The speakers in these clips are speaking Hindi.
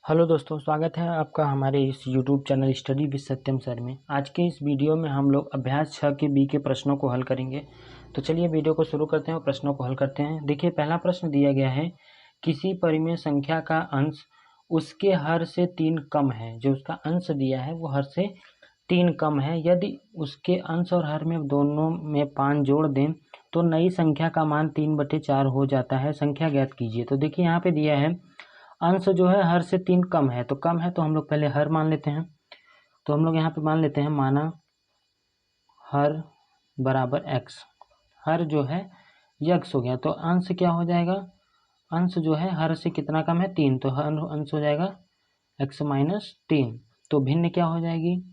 हेलो दोस्तों, स्वागत है आपका हमारे इस YouTube channel study with Satyam sir में। आज के इस वीडियो में हम लोग अभ्यास 6 के बी के प्रश्नों को हल करेंगे। तो चलिए वीडियो को शुरू करते हैं और प्रश्नों को हल करते हैं। देखिए, पहला प्रश्न दिया गया है, किसी परिमेय संख्या का अंश उसके हर से 3 कम है। जो उसका अंश दिया है वो हर से 3 कम है। यदि उसके अंश और हर में दोनों में 5 जोड़ दें तो नई संख्या का मान 3/4 हो जाता है। संख्या ज्ञात कीजिए। तो देखिए, यहाँ पे दिया है अंश जो है हर से 3 कम है, तो कम है तो हम लोग पहले हर मान लेते हैं। तो हम लोग यहाँ पे मान लेते हैं, माना हर बराबर x। हर जो है यक्स हो गया, तो अंश क्या हो जाएगा, अंश जो है हर से कितना कम है, 3, तो हर अंश हो जाएगा x माइनस 3। तो भिन्न क्या हो जाएगी,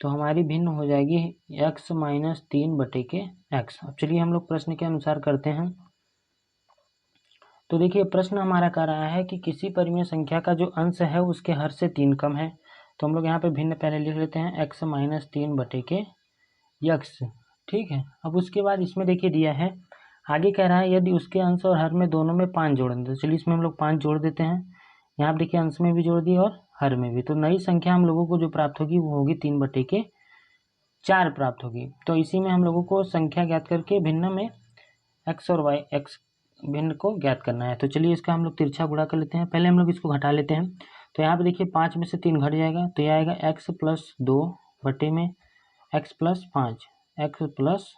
तो हमारी भिन्न हो जाएगी x माइनस 3/x। अब चलिए हम लोग प्रश्न के अनुसार करते हैं। तो देखिए, प्रश्न हमारा कह रहा है कि किसी परिमेय संख्या का जो अंश है उसके हर से 3 कम है। तो हम लोग यहाँ पे भिन्न पहले लिख लेते हैं, x माइनस 3/x। ठीक है। अब उसके बाद इसमें देखिए दिया है, आगे कह रहा है यदि उसके अंश और हर में दोनों में 5 जोड़ दें। तो चलिए इसमें हम लोग 5 जोड़ देते हैं। यहाँ पे देखिए अंश में भी जोड़ दिए और हर में भी। तो नई संख्या हम लोगों को जो प्राप्त होगी वो होगी 3/4 प्राप्त होगी। तो इसी में हम लोगों को संख्या ज्ञात करके भिन्न में x और y, x भिन्न को ज्ञात करना है। तो चलिए इसका हम लोग तिरछा गुणा कर लेते हैं। पहले हम लोग इसको घटा लेते हैं। तो यहाँ पे देखिए 5 में से 3 घट जाएगा, तो यह आएगा x प्लस 2 बटे में x प्लस 5, x प्लस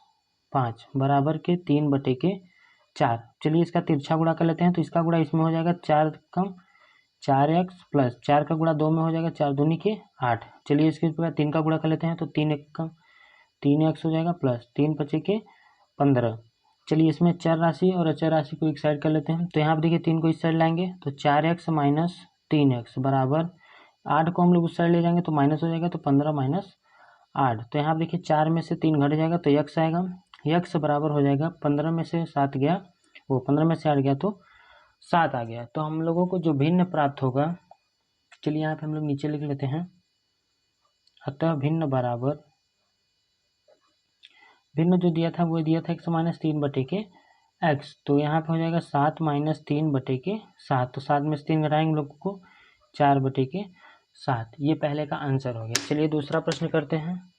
5 बराबर के 3/4। चलिए इसका तिरछा गुणा कर लेते हैं। तो इसका गुणा इसमें हो जाएगा 4 कम 4x प्लस 4 का गुणा 2 में हो जाएगा 4 दूनी के 8। चलिए इसके बाद 3 का गुणा कर लेते हैं। तो 3 एक कम 3x हो जाएगा प्लस 3 5 के 15। चलिए इसमें चर राशि और अचर राशि को एक साइड कर लेते हैं। तो यहाँ पर देखिए 3 को इस साइड लाएंगे तो 4x माइनस 3x बराबर 8 को हम लोग उस साइड ले जाएंगे तो माइनस हो जाएगा, तो 15 माइनस 8। तो यहाँ पर देखिए 4 में से 3 घट जाएगा तो x आएगा। x बराबर हो जाएगा 15 में से 7 गया, वो 15 में से 8 गया तो 7 आ गया। तो हम लोगों को जो भिन्न प्राप्त होगा, चलिए यहाँ पे हम लोग नीचे लिख लेते हैं, अतः भिन्न बराबर, भिन्न जो दिया था वो दिया था x माइनस 3/x। तो यहाँ पे हो जाएगा 7 माइनस 3/7। तो 7 में से 3 घटाएंगे लोगों को 4/7। ये पहले का आंसर हो गया। चलिए दूसरा प्रश्न करते हैं।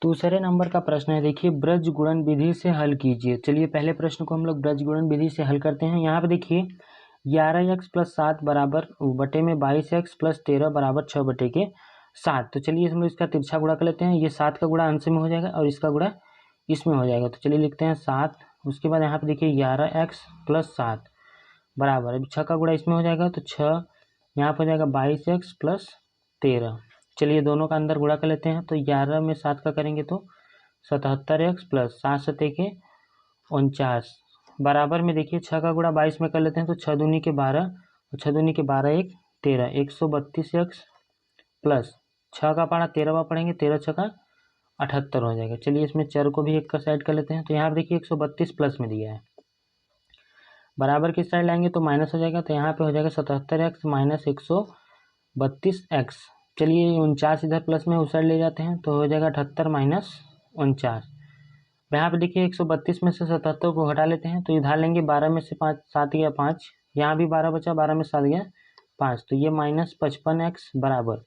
दूसरे नंबर का प्रश्न है, देखिए ब्रज गुणन विधि से हल कीजिए। चलिए पहले प्रश्न को हम लोग ब्रज गुणन विधि से हल करते हैं। यहाँ पे देखिए 11x प्लस 7 बराबर बटे में 22x प्लस 13 बराबर 6/7। तो चलिए हम लोग इसका तिरछा गुणा कर लेते हैं। ये 7 का गुणा अंश में हो जाएगा और इसका गुणा इसमें हो जाएगा। तो चलिए लिखते हैं 7। उसके बाद यहाँ पे देखिए 11x प्लस 7 बराबर, अभी 6 का गुणा इसमें हो जाएगा तो 6 यहाँ पर हो जाएगा 22x प्लस 13। चलिए दोनों का अंदर गुणा कर लेते हैं। तो 11 में 7 का करेंगे तो 77x प्लस 7 7 के 49 बराबर में देखिए 6 का गुणा 22 में कर लेते हैं। तो 6 दूनी के 12 और 6 दूनी के 12 1 13, 132x प्लस 6 का पारा 13वां पढ़ेंगे, 13 6 का 78 हो जाएगा। चलिए इसमें चर को भी एक का साइड कर लेते हैं। तो यहाँ पर देखिए 132 प्लस में दिया है, बराबर की साइड लाएंगे तो माइनस हो जाएगा। तो यहाँ पे हो जाएगा 77x माइनस 132x। चलिए 49 इधर प्लस में उस साइड ले जाते हैं तो हो जाएगा 78 माइनस 49। यहाँ पे देखिए 132 में से 77 को घटा लेते हैं। तो इधर लेंगे 12 में से 5 7 गया 5, यहाँ भी 12 बचा, 12 में 7 गया 5, तो ये माइनस 55x बराबर,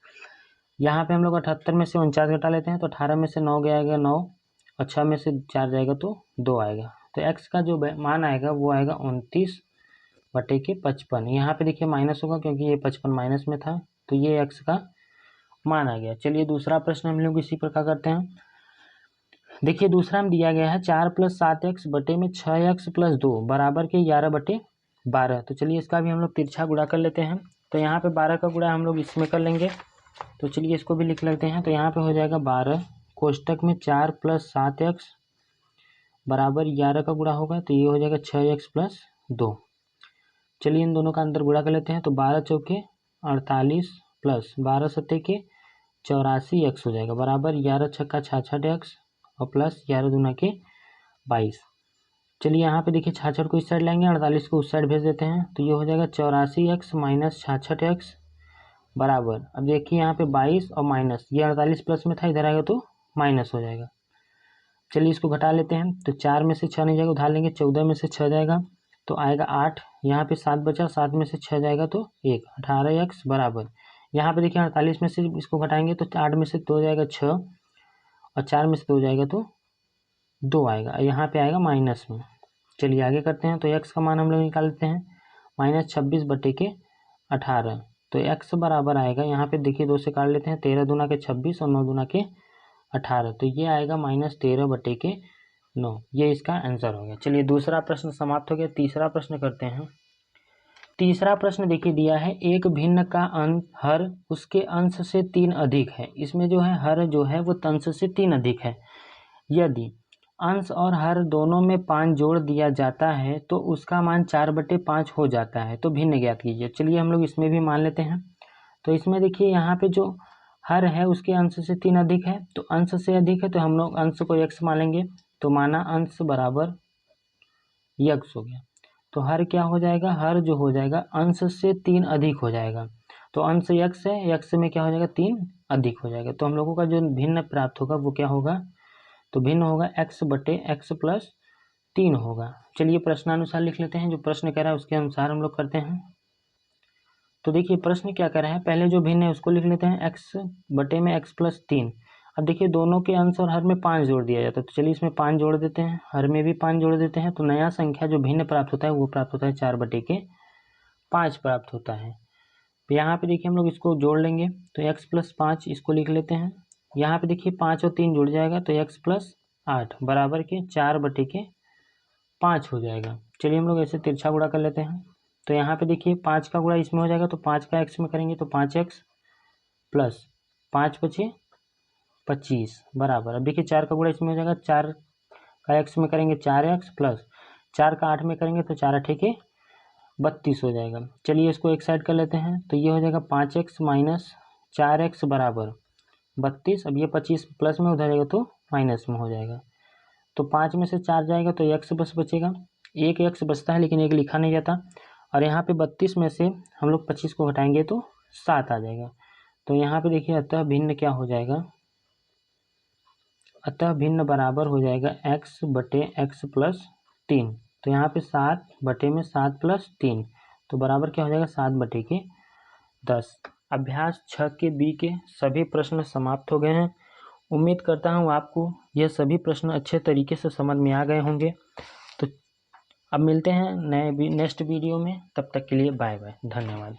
यहाँ पे हम लोग 78 में से 49 घटा लेते हैं। तो 18 में से 9 गया आएगा 9 और 6 में से 4 जाएगा तो 2 आएगा। तो x का जो मान आएगा वो आएगा 29/55। यहाँ पे देखिए माइनस होगा क्योंकि ये 55 माइनस में था, तो ये x का मान आ गया। चलिए दूसरा प्रश्न हम लोग इसी प्रकार करते हैं। देखिए दूसरा में दिया गया है 4 प्लस 7x बटे में 6x प्लस 2 बराबर के 11/12। तो चलिए इसका भी हम लोग तिरछा गुणा कर लेते हैं। तो यहाँ पे 12 का गुणा हम लोग इसमें कर लेंगे। तो चलिए इसको भी लिख लेते हैं। तो यहाँ पे हो जाएगा 12 कोष्टक में 4 प्लस 7x बराबर 11 का गुणा होगा, तो ये हो जाएगा 6x प्लस 2। चलिए इन दोनों का अंदर गुणा कर लेते हैं। तो 12 चौके 48 प्लस 12 सत्ते के 84x हो जाएगा, बराबर 11 छक्का 66x और प्लस 11 दूना के 22। चलिए यहाँ पे देखिए 66 को इस साइड लाएंगे, 48 को उस साइड भेज देते हैं। तो ये हो जाएगा 84x माइनस 66x बराबर, अब देखिए यहाँ पे 22 और माइनस, ये 48 प्लस में था, इधर आएगा तो माइनस हो जाएगा। चलिए इसको घटा लेते हैं। तो 4 में से 6 नहीं जाएगा, उधार लेंगे, 14 में से 6 जाएगा तो आएगा 8, यहाँ पे 7 बचा, 7 में से 6 जाएगा तो 1, 18x बराबर, यहाँ पे देखिए 48 में से इसको घटाएंगे तो 8 में से 2 जाएगा 6 और 4 में से 2 जाएगा तो 2 आएगा, यहाँ पे आएगा माइनस में। चलिए आगे करते हैं। तो x का मान हम लोग निकाल लेते हैं, -26/18, तो x बराबर आएगा, यहाँ पे देखिए 2 से काट लेते हैं, 13 दूना के 26 और 9 दूना के 18, तो ये आएगा -13/9। ये इसका आंसर हो गया। चलिए दूसरा प्रश्न समाप्त हो गया। तीसरा प्रश्न करते हैं। तीसरा प्रश्न देखिए दिया है, एक भिन्न का हर उसके अंश से 3 अधिक है। इसमें जो है हर जो है वो अंश से 3 अधिक है। यदि अंश और हर दोनों में 5 जोड़ दिया जाता है तो उसका मान 4/5 हो जाता है। तो भिन्न ज्ञात कीजिए। चलिए हम लोग इसमें भी मान लेते हैं। तो इसमें देखिए यहाँ पे जो हर है उसके अंश से 3 अधिक है, तो अंश से अधिक है तो हम लोग अंश को x मान लेंगे, तो माना अंश बराबर x हो गया। तो हर क्या हो जाएगा, हर जो हो जाएगा अंश से 3 अधिक हो जाएगा। तो अंश x है, x में क्या हो जाएगा 3 अधिक हो जाएगा। तो हम लोगों का जो भिन्न प्राप्त होगा वो क्या होगा, तो भिन्न होगा x/x+3 होगा। चलिए प्रश्नानुसार लिख लेते हैं, जो प्रश्न कह रहा है उसके अनुसार हम लोग करते हैं। तो देखिए प्रश्न क्या कर रहा है, पहले जो भिन्न है उसको लिख लेते हैं, x/x+3। अब देखिए दोनों के अंश और हर में 5 जोड़ दिया जाता है, तो चलिए इसमें 5 जोड़ देते हैं, हर में भी 5 जोड़ देते हैं, तो नया संख्या जो भिन्न प्राप्त होता है वो प्राप्त होता है 4/5 प्राप्त होता है। तो यहाँ पे देखिए हम लोग इसको जोड़ लेंगे, तो x+5 इसको लिख लेते हैं। यहाँ पे देखिए 5 और 3 जुड़ जाएगा, तो x+8 बराबर के 4/5 हो जाएगा। चलिए हम लोग ऐसे तिरछा गुणा कर लेते हैं। तो यहाँ पे देखिए 5 का गुणा इसमें हो जाएगा, तो 5 का x में करेंगे तो 5x प्लस 5 बचे 25 बराबर। अब देखिए 4 का गुणा इसमें हो जाएगा, 4 का x में करेंगे 4x प्लस 4 का 8 में करेंगे तो 4 8 के 32 हो जाएगा। चलिए इसको एक साइड कर लेते हैं, तो ये हो जाएगा 5x माइनस 4x बराबर 32। अब ये 25 प्लस में उधर जाएगा तो माइनस में हो जाएगा। तो 5 में से 4 जाएगा तो x बस बचेगा, एक x बचता है लेकिन एक लिखा नहीं जाता। और यहाँ पे 32 में से हम लोग 25 को हटाएंगे तो 7 आ जाएगा। तो यहाँ पे देखिए अतः भिन्न क्या हो जाएगा, अतः भिन्न बराबर हो जाएगा x/x+3। तो यहाँ पे 7/7+3, तो बराबर क्या हो जाएगा 7/10। अभ्यास 6 के बी के सभी प्रश्न समाप्त हो गए हैं। उम्मीद करता हूँ आपको यह सभी प्रश्न अच्छे तरीके से समझ में आ गए होंगे। तो अब मिलते हैं नेक्स्ट वीडियो में, तब तक के लिए बाय बाय, धन्यवाद।